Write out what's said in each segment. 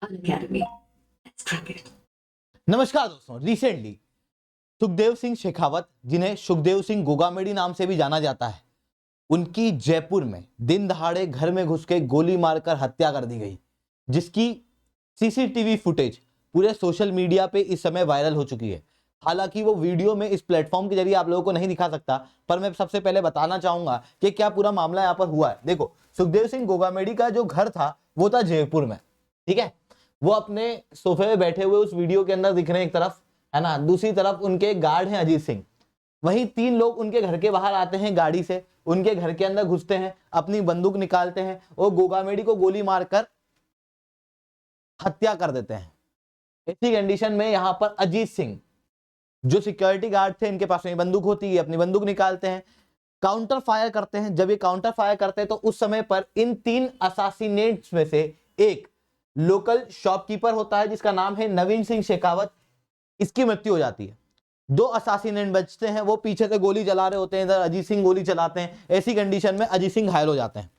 Academy. Let's crack it. नमस्कार दोस्तों, recently Sukhdev Singh Shekhawat, जिन्हें सुखदेव सिंह गोगामेडी नाम से भी जाना जाता है, उनकी जयपुर में दिन दहाड़े घर में घुस के गोली मारकर हत्या कर दी गई, जिसकी सीसीटीवी फुटेज पूरे सोशल मीडिया पे इस समय वायरल हो चुकी है। हालांकि वो वीडियो में इस प्लेटफॉर्म के जरिए आप लोगों को नहीं दिखा सकता, पर मैं सबसे पहले बताना चाहूंगा कि क्या पूरा मामला यहाँ पर हुआ है। देखो, सुखदेव सिंह गोगामेडी का जो घर था वो था जयपुर में, ठीक है। वो अपने सोफे में बैठे हुए उस वीडियो के अंदर दिख रहे हैं एक तरफ, है ना, दूसरी तरफ उनके गार्ड हैं अजीत सिंह। वहीं तीन लोग उनके घर के बाहर आते हैं गाड़ी से, उनके घर के अंदर घुसते हैं, अपनी बंदूक निकालते हैं और गोगामेडी को गोली मारकर हत्या कर देते हैं। इसी कंडीशन में यहाँ पर अजीत सिंह, जो सिक्योरिटी गार्ड थे, इनके पास में बंदूक होती है, अपनी बंदूक निकालते हैं, काउंटर फायर करते हैं। जब ये काउंटर फायर करते हैं तो उस समय पर इन तीन असासिनेट्स में से एक लोकल शॉपकीपर होता है जिसका नाम है नवीन सिंह शेखावत, इसकी मृत्यु हो जाती है। दो असासिनेट बचते हैं, वो पीछे से गोली चला रहे होते हैं, इधर अजीत सिंह गोली चलाते हैं। ऐसी कंडीशन में अजीत सिंह घायल हो जाते हैं।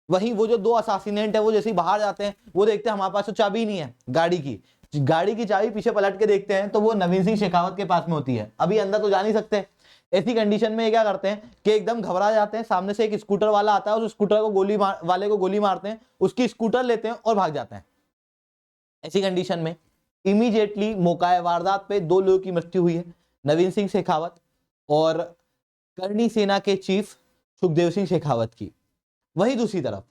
वहीं वो जो दो असासिनेट है वो जैसे ही बाहर जाते हैं, वो देखते हैं हमारे पास तो चाबी नहीं है गाड़ी की चाबी पीछे पलट के देखते हैं तो वो नवीन सिंह शेखावत के पास में होती है। अभी अंदर तो जा नहीं सकते। ऐसी कंडीशन में ये क्या करते हैं कि एकदम घबरा जाते हैं। सामने से एक स्कूटर वाला आता है, उस स्कूटर को वाले को गोली मारते हैं, उसकी स्कूटर लेते हैं और भाग जाते हैं। ऐसी कंडीशन में इमीडिएटली मौका वारदात पे दो लोगों की मृत्यु हुई है, नवीन सिंह शेखावत और करनी सेना के चीफ सुखदेव सिंह शेखावत की। वहीं दूसरी तरफ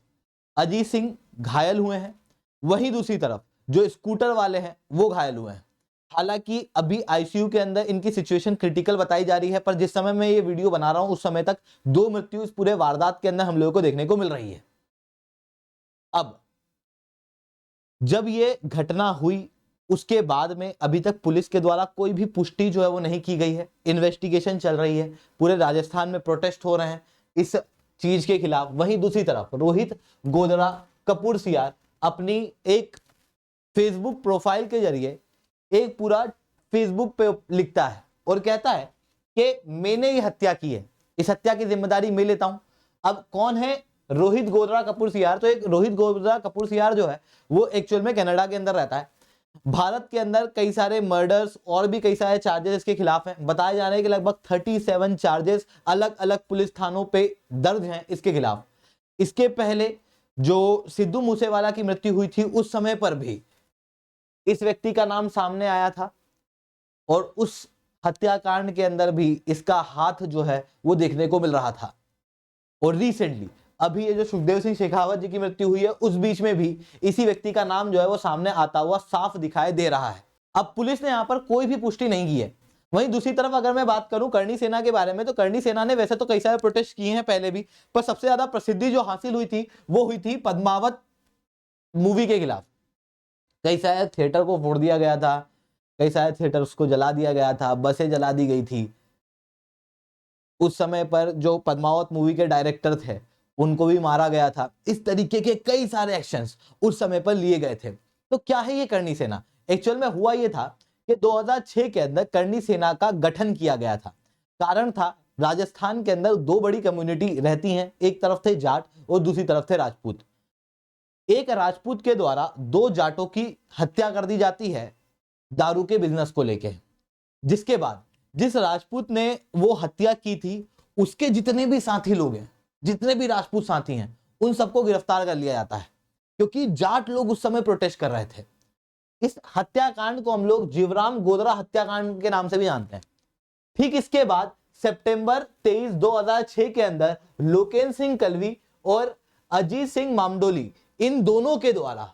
अजीत सिंह घायल हुए हैं, वहीं दूसरी तरफ जो स्कूटर वाले हैं वो घायल हुए हैं। हालांकि अभी आईसीयू के अंदर इनकी सिचुएशन क्रिटिकल बताई जा रही है, पर जिस समय मैं ये वीडियो बना रहा हूं उस समय तक दो मृत्यु इस पूरे वारदात के अंदर हम लोगों को देखने को मिल रही है। अब जब ये घटना हुई उसके बाद में अभी तक पुलिस के द्वारा कोई भी पुष्टि जो है वो नहीं की गई है। इन्वेस्टिगेशन चल रही है, पूरे राजस्थान में प्रोटेस्ट हो रहे हैं इस चीज के खिलाफ। वहीं दूसरी तरफ रोहित गोधरा कपूरसियार अपनी एक फेसबुक प्रोफाइल के जरिए एक पूरा फेसबुक पे लिखता है और कहता है कि मैंने ये हत्या की है, इस हत्या की जिम्मेदारी मैं लेता हूं। अब कौन है रोहित गोधरा कपूरसियार? तो एक रोहित गोधरा कपूरसियार जो है वो एक्चुअल में कनाडा के अंदर रहता है। भारत के अंदर कई सारे मर्डर्स और भी कई सारे चार्जेस इसके खिलाफ हैं। बताए जा रहे हैं कि लगभग 37 चार्जेस अलग अलग पुलिस थानों पे दर्ज हैं इसके खिलाफ। इसके पहले जो सिद्धू मूसेवाला की मृत्यु हुई थी उस समय पर भी इस व्यक्ति का नाम सामने आया था और उस हत्याकांड के अंदर भी इसका हाथ जो है वो देखने को मिल रहा था। और रिसेंटली अभी ये जो सुखदेव सिंह शेखावत जी की मृत्यु हुई है उस बीच में भी इसी व्यक्ति का नाम जो है वो सामने आता हुआ साफ दिखाई दे रहा है। अब पुलिस ने यहाँ पर कोई भी पुष्टि नहीं की है। वहीं दूसरी तरफ अगर मैं बात करूं करनी सेना के बारे में, तो करनी सेना ने वैसे तो कई सारे प्रोटेस्ट किए हैं पहले भी, पर सबसे ज्यादा प्रसिद्धि जो हासिल हुई थी वो हुई थी पद्मावत मूवी के खिलाफ। कई सारे थिएटर को फोड़ दिया गया था, कई सारे थिएटर्स को जला दिया गया था, बसें जला दी गई थी। उस समय पर जो पद्मावत मूवी के डायरेक्टर थे उनको भी मारा गया था। इस तरीके के कई सारे एक्शंस उस समय पर लिए गए थे। तो क्या है ये करनी सेना? एक्चुअल में हुआ ये था कि 2006 के अंदर करनी सेना का गठन किया गया था। कारण था राजस्थान के अंदर दो बड़ी कम्युनिटी रहती हैं, एक तरफ थे जाट और दूसरी तरफ थे राजपूत। एक राजपूत के द्वारा दो जाटों की हत्या कर दी जाती है दारू के बिजनेस को लेके, जिसके बाद जिस राजपूत ने वो हत्या की थी उसके जितने भी साथी लोग हैं, जितने भी राजपूत साथी हैं, उन सबको गिरफ्तार कर लिया जाता है, क्योंकि जाट लोग उस समय प्रोटेस्ट कर रहे थे। इस हत्याकांड को हम लोग जीवराम गोधरा हत्याकांड के नाम से भी जानते हैं। ठीक इसके बाद सितंबर 23, 2006 के अंदर लोकेन सिंह कलवी और अजीत सिंह मामडोली, इन दोनों के द्वारा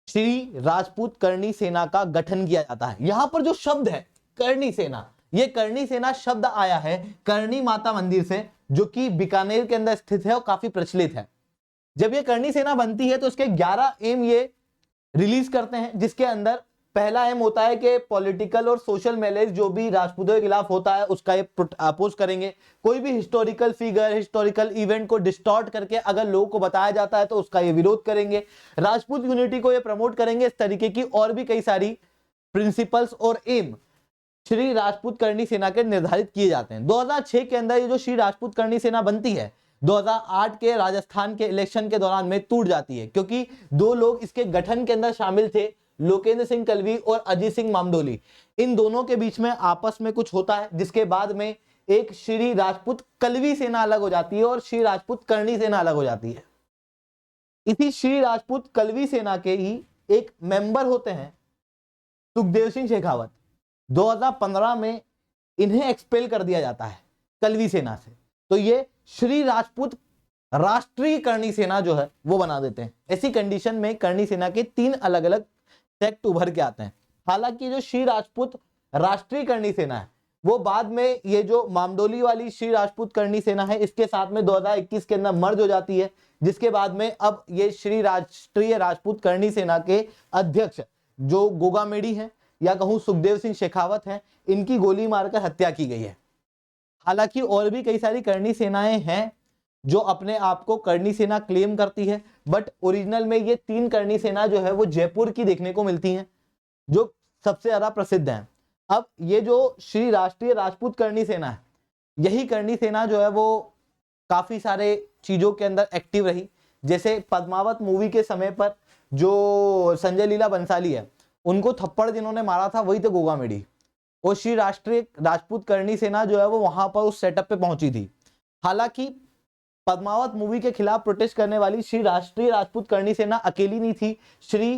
श्री राजपूत करनी सेना का गठन किया जाता है। यहां पर जो शब्द है करनी सेना, ये करनी सेना शब्द आया है करनी माता मंदिर से, जो कि बीकानेर के अंदर स्थित है और काफी प्रचलित है। जब ये करनी सेना बनती है तो इसके 11 एम ये रिलीज करते हैं, जिसके अंदर पहला एम होता है कि पॉलिटिकल और सोशल मैलेज जो भी राजपूतों के खिलाफ होता है उसका ये अपोज करेंगे। कोई भी हिस्टोरिकल फिगर, हिस्टोरिकल इवेंट को डिस्टॉर्ट करके अगर लोगों को बताया जाता है तो उसका ये विरोध करेंगे। राजपूत यूनिटी को ये प्रमोट करेंगे। इस तरीके की और भी कई सारी प्रिंसिपल्स और एम श्री राजपूत करनी सेना के निर्धारित किए जाते हैं। 2006 के अंदर ये जो श्री राजपूत करनी सेना बनती है 2008 के राजस्थान के इलेक्शन के दौरान में टूट जाती है, क्योंकि दो लोग इसके गठन के अंदर शामिल थे, लोकेंद्र सिंह कलवी और अजीत सिंह मामडोली। इन दोनों के बीच में आपस में कुछ होता है, जिसके बाद में एक श्री राजपूत कलवी सेना अलग हो जाती है और श्री राजपूत करणी सेना अलग हो जाती है। इसी श्री राजपूत कलवी सेना के ही एक मेंबर होते हैं सुखदेव सिंह शेखावत। 2015 में इन्हें एक्सपेल कर दिया जाता है कलवी सेना से, तो ये श्री राजपूत राष्ट्रीय करणी सेना जो है वो बना देते हैं। ऐसी कंडीशन में करणी सेना के 3 अलग अलग सेक्ट उभर के आते हैं। हालांकि जो श्री राजपूत राष्ट्रीय करणी सेना है वो बाद में ये जो मामडोली वाली श्री राजपूत करणी सेना है इसके साथ में 2021 के अंदर मर्ज हो जाती है, जिसके बाद में अब ये श्री राष्ट्रीय राजपूत करणी सेना के अध्यक्ष जो गोगामेडी हैं या कहूं सुखदेव सिंह शेखावत हैं, इनकी गोली मारकर हत्या की गई है। हालांकि और भी कई सारी करणी सेनाएं हैं जो अपने आप को करणी सेना क्लेम करती है, बट ओरिजिनल में ये 3 करणी सेना जो है वो जयपुर की देखने को मिलती हैं, जो सबसे ज्यादा प्रसिद्ध हैं। अब ये जो श्री राष्ट्रीय राजपूत करणी सेना है, यही करणी सेना जो है वो काफी सारे चीजों के अंदर एक्टिव रही। जैसे पद्मावत मूवी के समय पर जो संजय लीला बंसाली है, उनको थप्पड़ जिन्होंने मारा था वही थे गोगामेडी, और श्री राष्ट्रीय राजपूत करणी सेना जो है वो वहां पर उस सेटअप पे पहुंची थी। हालांकि पद्मावत मूवी के खिलाफ प्रोटेस्ट करने वाली श्री राष्ट्रीय राजपूत करणी सेना अकेली नहीं थी, श्री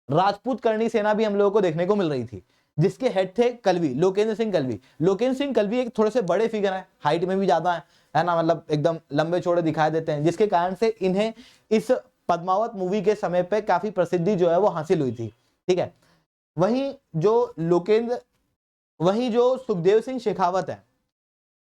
राजपूत करणी सेना भी हम लोगों को देखने को मिल रही थी, जिसके हेड थे कलवी, लोकेंद्र सिंह कलवी। लोकेंद्र सिंह कलवी एक थोड़े से बड़े फिगर हैं, हाइट में भी ज्यादा है ना, मतलब एकदम लंबे चौड़े दिखाई देते हैं, जिसके कारण से इन्हें इस पद्मावत मूवी के समय पे काफी प्रसिद्धि जो है वो हासिल हुई थी। ठीक है, वहीं जो सुखदेव सिंह शेखावत है,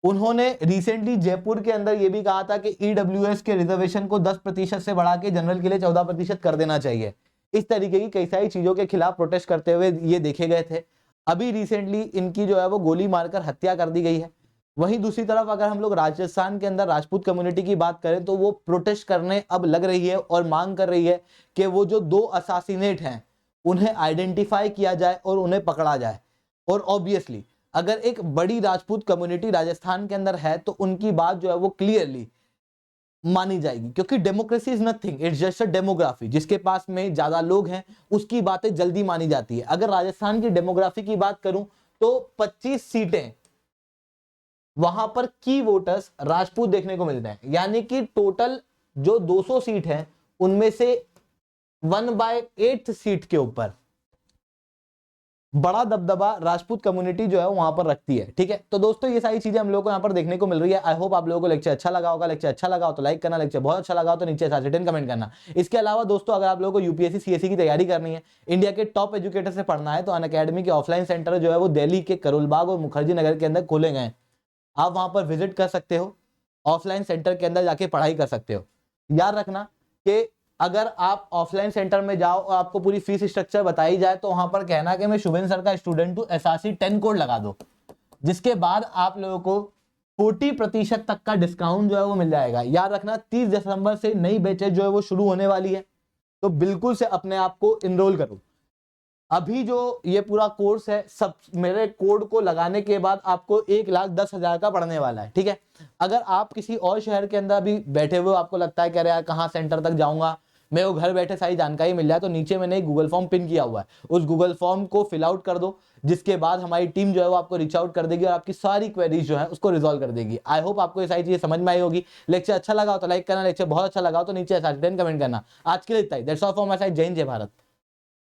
उन्होंने रिसेंटली जयपुर के अंदर ये भी कहा था कि ईडब्ल्यूएस के रिजर्वेशन को 10% से बढ़ा के जनरल के लिए 14% कर देना चाहिए। इस तरीके की कई सारी चीजों के खिलाफ प्रोटेस्ट करते हुए ये देखे गए थे। अभी रिसेंटली इनकी जो है वो गोली मारकर हत्या कर दी गई है। वहीं दूसरी तरफ अगर हम लोग राजस्थान के अंदर राजपूत कम्युनिटी की बात करें तो वो प्रोटेस्ट करने अब लग रही है और मांग कर रही है कि वो जो 2 असासिनेट हैं उन्हें आइडेंटिफाई किया जाए और उन्हें पकड़ा जाए। और ऑब्वियसली अगर एक बड़ी राजपूत कम्युनिटी राजस्थान के अंदर है तो उनकी बात जो है वो क्लियरली मानी जाएगी, क्योंकि democracy is nothing, it's just a demography. जिसके पास में ज्यादा लोग हैं उसकी बातें जल्दी मानी जाती है। अगर राजस्थान की डेमोग्राफी की बात करूं तो 25 सीटें वहां पर की वोटर्स राजपूत देखने को मिलते हैं, यानी कि टोटल जो 200 सीट है उनमें से 1/8 सीट के ऊपर बड़ा दबदबा राजपूत कम्युनिटी जो है वहां पर रखती है। ठीक है, तो दोस्तों ये सारी चीजें हम लोगों को यहाँ पर देखने को मिल रही है। आई होप आप लोगों को लेक्चर अच्छा लगा होगा। लेक्चर अच्छा लगा हो तो लाइक करना, लेक्चर बहुत अच्छा लगा हो तो नीचे रिटन कमेंट करना। इसके अलावा दोस्तों अगर आप लोगों को यूपीएससी सीएससी की तैयारी करनी है, इंडिया के टॉप एजुकेटर से पढ़ना है, तो अनअकैडमी के ऑफलाइन सेंटर जो है वो दिल्ली के करोलबाग और मुखर्जी नगर के अंदर खोले गए हैं। आप वहां पर विजिट कर सकते हो, ऑफलाइन सेंटर के अंदर जाके पढ़ाई कर सकते हो। याद रखना कि अगर आप ऑफलाइन सेंटर में जाओ और आपको पूरी फीस स्ट्रक्चर बताई जाए तो वहां पर कहना कि मैं शुभेंद्र सर का स्टूडेंट हूं, एसआरसी 10 कोड लगा दो, जिसके बाद आप लोगों को 40% तक का डिस्काउंट जो है वो मिल जाएगा। याद रखना 30 दिसंबर से नई बैचेज जो है वो शुरू होने वाली है, तो बिल्कुल से अपने आप को इनरोल करो। अभी जो ये पूरा कोर्स है सब मेरे कोड को लगाने के बाद आपको 1,10,000 का पड़ने वाला है। ठीक है, अगर आप किसी और शहर के अंदर अभी बैठे हुए आपको लगता है कि अरे यार कहाँ सेंटर तक जाऊंगा, मेरे को घर बैठे सारी जानकारी मिल जाए, तो नीचे मैंने एक गूगल फॉर्म पिन किया हुआ है, उस गूगल फॉर्म को फिल आउट कर दो, जिसके बाद हमारी टीम जो है वो आपको रीच आउट कर देगी और आपकी सारी क्वेरीज जो है उसको रिजॉल्व कर देगी। आई होप आपको ये सारी चीजें समझ में आई होगी। लेक्चर अच्छा लगा हो तो लाइक करना, लेक्चर बहुत अच्छा लगा हो तो नीचे 10 कमेंट करना। आज के लिए इतना ही, that's all from my side. जय हिंद, जय भारत।